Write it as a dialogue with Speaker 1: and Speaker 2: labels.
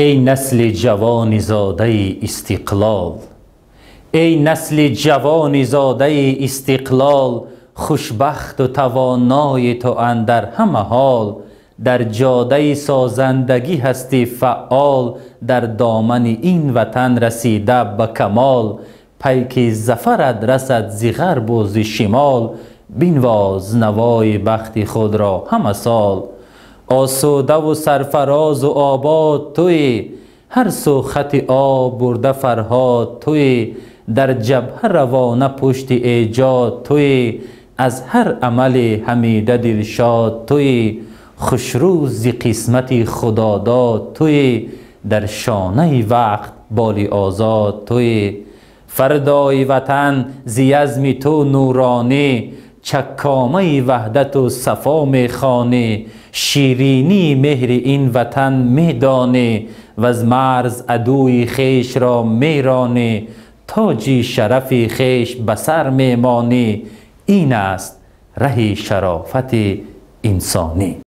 Speaker 1: ای نسل جوان زاده استقلال، ای نسل جوان زاده استقلال، خوشبخت و توانای تو اندر همه حال، در جاده سازندگی هستی فعال، در دامن این وطن رسیده به کمال، پیک ظفرت رسد ز غرب و ز شمال، بنواز نوای بخت خود را همه سال. آسوده و سرفراز و آباد توی، هر سو خط آب برده فرهاد توی، در جبهه روانه پشت ایجاد توی، از هر عمل حمیده دلشاد توی، خوشروز ز قسمت خداداد توی، در شانه وقت بالی آزاد توی. فردای وطن ز عزم تو نورانی، چکامه وحدت و صفا می خوانی، شیرینی مهر این وطن می دانی، وز مرز عدوی خویش را می رانی، تاج شرف خویش به سر می مانی، این است ره شرافت انسانی.